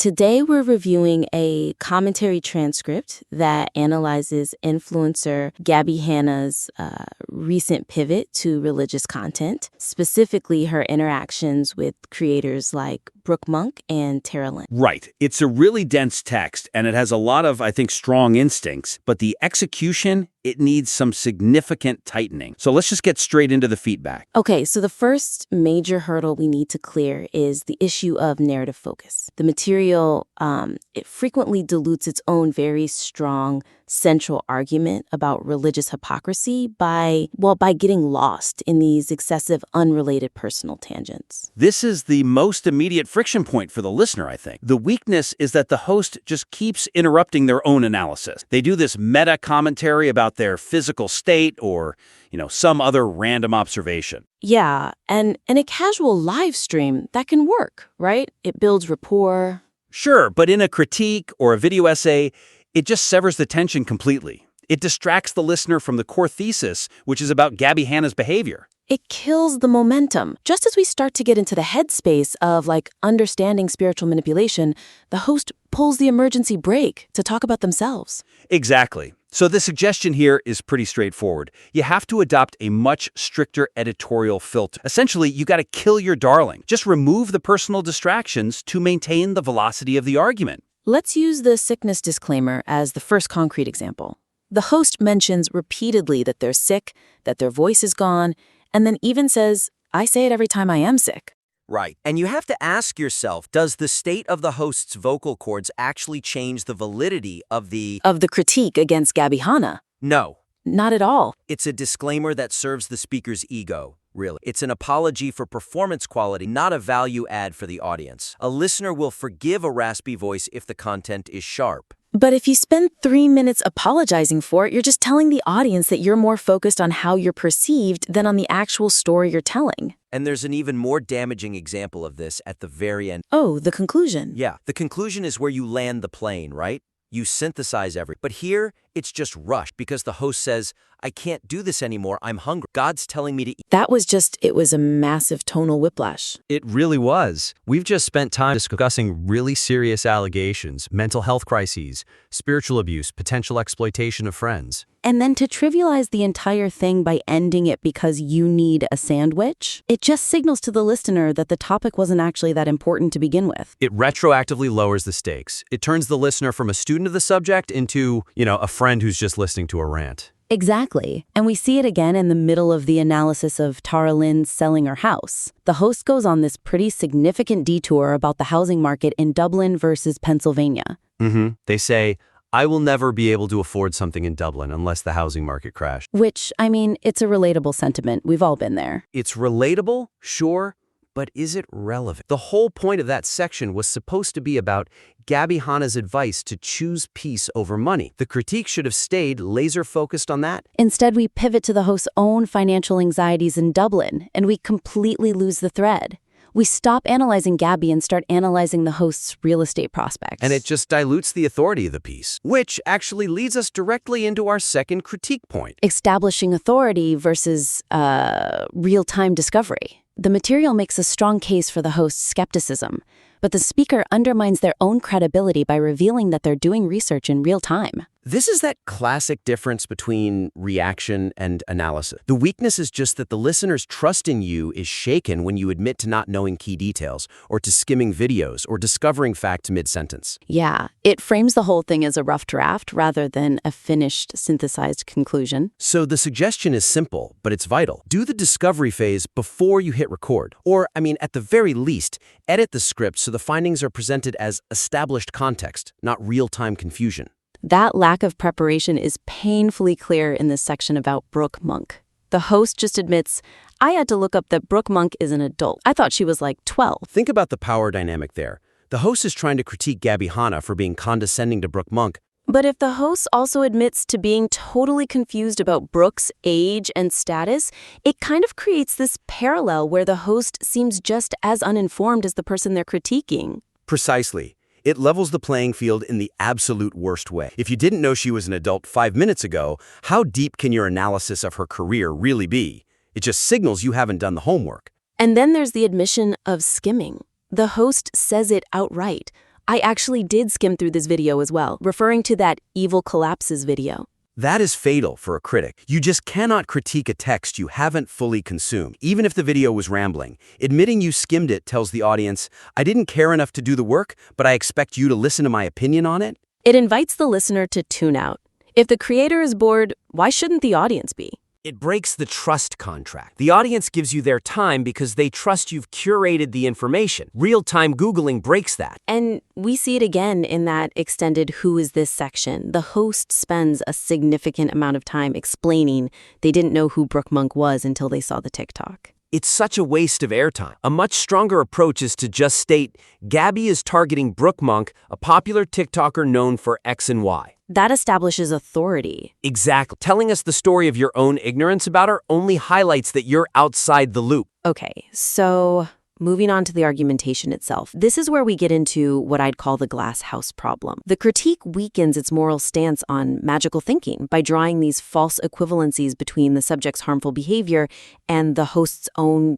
Today, we're reviewing a commentary transcript that analyzes influencer Gabbie Hanna's recent pivot to religious content, specifically her interactions with creators like Brooke Monk and Tara Lynn. Right. It's a really dense text, and it has a lot of, I think, strong instincts, but the execution, it needs some significant tightening. So let's just get straight into the feedback. Okay, so the first major hurdle we need to clear is the issue of narrative focus. The material, it frequently dilutes its own very strong central argument about religious hypocrisy by getting lost in these excessive, unrelated personal tangents. This is the most immediate friction point for the listener, I think. The weakness is that the host just keeps interrupting their own analysis. They do this meta commentary about their physical state or, some other random observation. Yeah, and in a casual live stream, that can work, right? It builds rapport. Sure, but in a critique or a video essay, it just severs the tension completely. It distracts the listener from the core thesis, which is about Gabbie Hanna's behavior. It kills the momentum. Just as we start to get into the headspace of, understanding spiritual manipulation, the host pulls the emergency brake to talk about themselves. Exactly. So the suggestion here is pretty straightforward. You have to adopt a much stricter editorial filter. Essentially, you got to kill your darling. Just remove the personal distractions to maintain the velocity of the argument. Let's use the sickness disclaimer as the first concrete example. The host mentions repeatedly that they're sick, that their voice is gone, and then even says, "I say it every time I am sick." Right. And you have to ask yourself, does the state of the host's vocal cords actually change the validity of the critique against Gabbie Hanna? No. Not at all. It's a disclaimer that serves the speaker's ego, really. It's an apology for performance quality, not a value add for the audience. A listener will forgive a raspy voice if the content is sharp. But if you spend 3 minutes apologizing for it, you're just telling the audience that you're more focused on how you're perceived than on the actual story you're telling. And there's an even more damaging example of this at the very end. Oh, the conclusion. Yeah, the conclusion is where you land the plane, right? You synthesize But here, it's just rushed because the host says, "I can't do this anymore, I'm hungry. God's telling me to eat." It was a massive tonal whiplash. It really was. We've just spent time discussing really serious allegations, mental health crises, spiritual abuse, potential exploitation of friends. And then to trivialize the entire thing by ending it because you need a sandwich, it just signals to the listener that the topic wasn't actually that important to begin with. It retroactively lowers the stakes. It turns the listener from a student of the subject into, a friend who's just listening to a rant. Exactly. And we see it again in the middle of the analysis of Tara Lynn selling her house. The host goes on this pretty significant detour about the housing market in Dublin versus Pennsylvania. They say, "I will never be able to afford something in Dublin unless the housing market crashed." Which, it's a relatable sentiment. We've all been there. It's relatable, sure, but is it relevant? The whole point of that section was supposed to be about Gabbie Hanna's advice to choose peace over money. The critique should have stayed laser-focused on that. Instead, we pivot to the host's own financial anxieties in Dublin, and we completely lose the thread. We stop analyzing Gabbie and start analyzing the host's real estate prospects. And it just dilutes the authority of the piece, which actually leads us directly into our second critique point. Establishing authority versus real-time discovery. The material makes a strong case for the host's skepticism, but the speaker undermines their own credibility by revealing that they're doing research in real time. This is that classic difference between reaction and analysis. The weakness is just that the listener's trust in you is shaken when you admit to not knowing key details, or to skimming videos, or discovering facts mid-sentence. Yeah, it frames the whole thing as a rough draft rather than a finished, synthesized conclusion. So the suggestion is simple, but it's vital. Do the discovery phase before you hit record. Or, at the very least, edit the script so the findings are presented as established context, not real-time confusion. That lack of preparation is painfully clear in this section about Brooke Monk. The host just admits, "I had to look up that Brooke Monk is an adult. I thought she was 12. Think about the power dynamic there. The host is trying to critique Gabbie Hanna for being condescending to Brooke Monk. But if the host also admits to being totally confused about Brooke's age and status, it kind of creates this parallel where the host seems just as uninformed as the person they're critiquing. Precisely. It levels the playing field in the absolute worst way. If you didn't know she was an adult 5 minutes ago, how deep can your analysis of her career really be? It just signals you haven't done the homework. And then there's the admission of skimming. The host says it outright. I actually did skim through this video as well, referring to that evil collapses video. That is fatal for a critic. You just cannot critique a text you haven't fully consumed, even if the video was rambling. Admitting you skimmed it tells the audience, I didn't care enough to do the work, but I expect you to listen to my opinion on it. It invites the listener to tune out. If the creator is bored, why shouldn't the audience be? It breaks the trust contract. The audience gives you their time because they trust you've curated the information. Real-time Googling breaks that. And we see it again in that extended Who Is This section. The host spends a significant amount of time explaining they didn't know who Brooke Monk was until they saw the TikTok. It's such a waste of airtime. A much stronger approach is to just state, Gabbie is targeting Brooke Monk, a popular TikToker known for X and Y. That establishes authority. Exactly. Telling us the story of your own ignorance about her only highlights that you're outside the loop. Okay, so moving on to the argumentation itself. This is where we get into what I'd call the glass house problem. The critique weakens its moral stance on magical thinking by drawing these false equivalencies between the subject's harmful behavior and the host's own,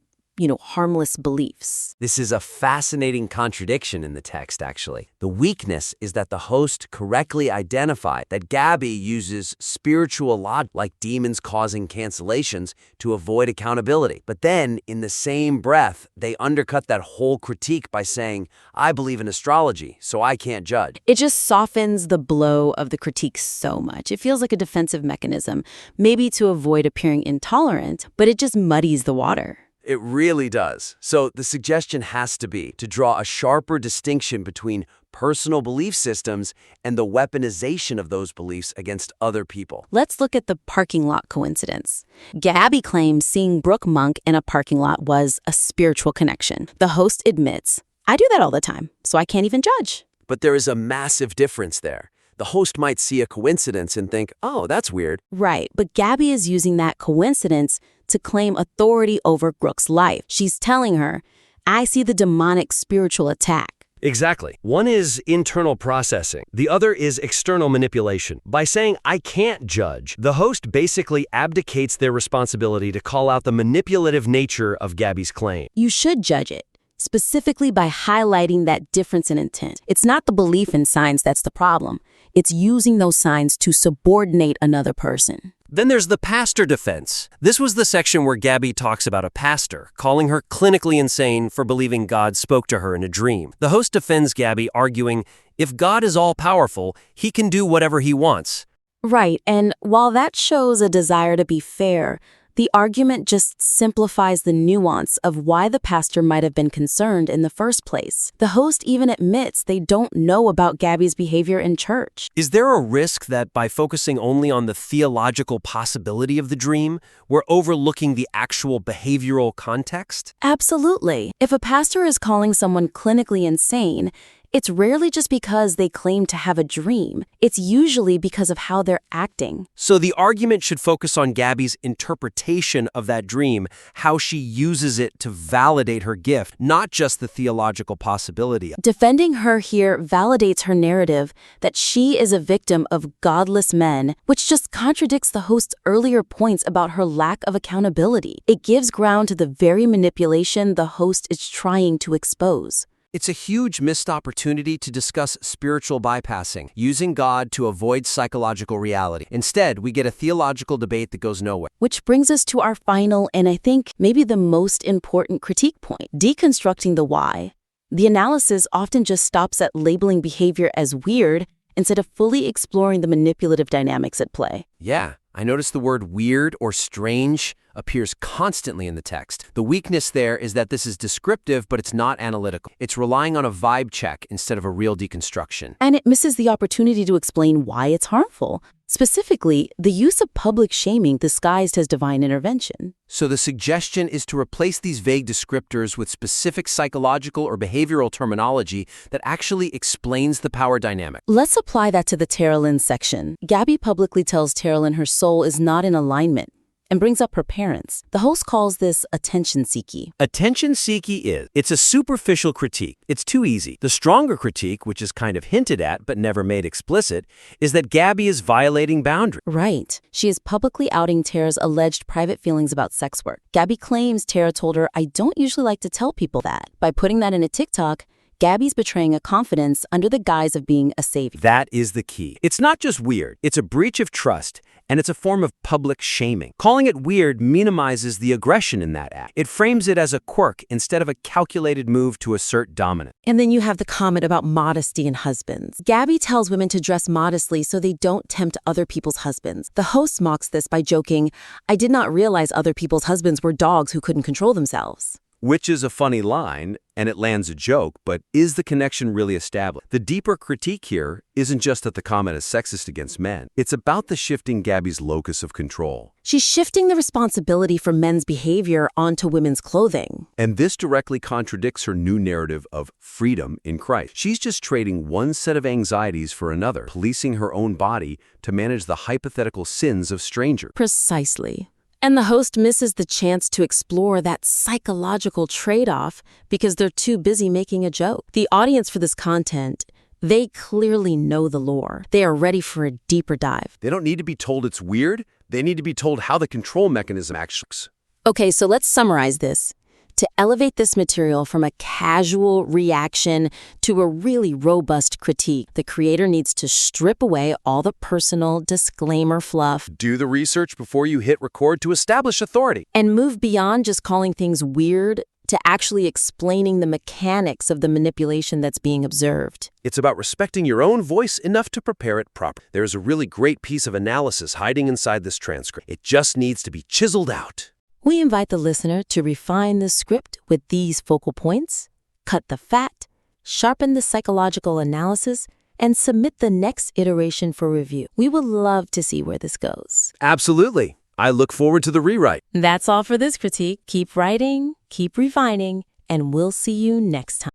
harmless beliefs. This is a fascinating contradiction in the text, actually. The weakness is that the host correctly identified that Gabbie uses spiritual logic, like demons causing cancellations, to avoid accountability. But then, in the same breath, they undercut that whole critique by saying, I believe in astrology, so I can't judge. It just softens the blow of the critique so much. It feels like a defensive mechanism, maybe to avoid appearing intolerant, but it just muddies the water. It really does. So the suggestion has to be to draw a sharper distinction between personal belief systems and the weaponization of those beliefs against other people. Let's look at the parking lot coincidence. Gabbie claims seeing Brooke Monk in a parking lot was a spiritual connection. The host admits, I do that all the time, so I can't even judge. But there is a massive difference there. The host might see a coincidence and think, oh, that's weird. Right, but Gabbie is using that coincidence to claim authority over Brooke's life. She's telling her, I see the demonic spiritual attack. Exactly. One is internal processing. The other is external manipulation. By saying, I can't judge, the host basically abdicates their responsibility to call out the manipulative nature of Gabbie's claim. You should judge it, specifically by highlighting that difference in intent. It's not the belief in signs that's the problem. It's using those signs to subordinate another person. Then there's the pastor defense. This was the section where Gabbie talks about a pastor, calling her clinically insane for believing God spoke to her in a dream. The host defends Gabbie, arguing, if God is all-powerful, he can do whatever he wants. Right, and while that shows a desire to be fair, the argument just simplifies the nuance of why the pastor might have been concerned in the first place. The host even admits they don't know about Gabbie's behavior in church. Is there a risk that by focusing only on the theological possibility of the dream, we're overlooking the actual behavioral context? Absolutely. If a pastor is calling someone clinically insane, it's rarely just because they claim to have a dream. It's usually because of how they're acting. So the argument should focus on Gabbie's interpretation of that dream, how she uses it to validate her gift, not just the theological possibility. Defending her here validates her narrative that she is a victim of godless men, which just contradicts the host's earlier points about her lack of accountability. It gives ground to the very manipulation the host is trying to expose. It's a huge missed opportunity to discuss spiritual bypassing, using God to avoid psychological reality. Instead, we get a theological debate that goes nowhere. Which brings us to our final and I think maybe the most important critique point, deconstructing the why. The analysis often just stops at labeling behavior as weird instead of fully exploring the manipulative dynamics at play. Yeah, I noticed the word weird or strange appears constantly in the text. The weakness there is that this is descriptive, but it's not analytical. It's relying on a vibe check instead of a real deconstruction. And it misses the opportunity to explain why it's harmful. Specifically, the use of public shaming disguised as divine intervention. So the suggestion is to replace these vague descriptors with specific psychological or behavioral terminology that actually explains the power dynamic. Let's apply that to the Terilyn section. Gabbie publicly tells Terilyn her soul is not in alignment and brings up her parents. The host calls this attention-seeky. Attention-seeky it's a superficial critique. It's too easy. The stronger critique, which is kind of hinted at but never made explicit, is that Gabbie is violating boundaries. Right. She is publicly outing Tara's alleged private feelings about sex work. Gabbie claims Tara told her, I don't usually like to tell people that. By putting that in a TikTok, Gabbie's betraying a confidence under the guise of being a savior. That is the key. It's not just weird, it's a breach of trust, and it's a form of public shaming. Calling it weird minimizes the aggression in that act. It frames it as a quirk instead of a calculated move to assert dominance. And then you have the comment about modesty in husbands. Gabbie tells women to dress modestly so they don't tempt other people's husbands. The host mocks this by joking, "I did not realize other people's husbands were dogs who couldn't control themselves." Which is a funny line, and it lands a joke, but is the connection really established? The deeper critique here isn't just that the comment is sexist against men. It's about the shifting Gabbie's locus of control. She's shifting the responsibility for men's behavior onto women's clothing. And this directly contradicts her new narrative of freedom in Christ. She's just trading one set of anxieties for another, policing her own body to manage the hypothetical sins of strangers. Precisely. And the host misses the chance to explore that psychological trade-off because they're too busy making a joke. The audience for this content, they clearly know the lore. They are ready for a deeper dive. They don't need to be told it's weird. They need to be told how the control mechanism actually works. Okay, so let's summarize this. To elevate this material from a casual reaction to a really robust critique, the creator needs to strip away all the personal disclaimer fluff. Do the research before you hit record to establish authority. And move beyond just calling things weird to actually explaining the mechanics of the manipulation that's being observed. It's about respecting your own voice enough to prepare it properly. There's a really great piece of analysis hiding inside this transcript. It just needs to be chiseled out. We invite the listener to refine the script with these focal points, cut the fat, sharpen the psychological analysis, and submit the next iteration for review. We would love to see where this goes. Absolutely. I look forward to the rewrite. That's all for this critique. Keep writing, keep refining, and we'll see you next time.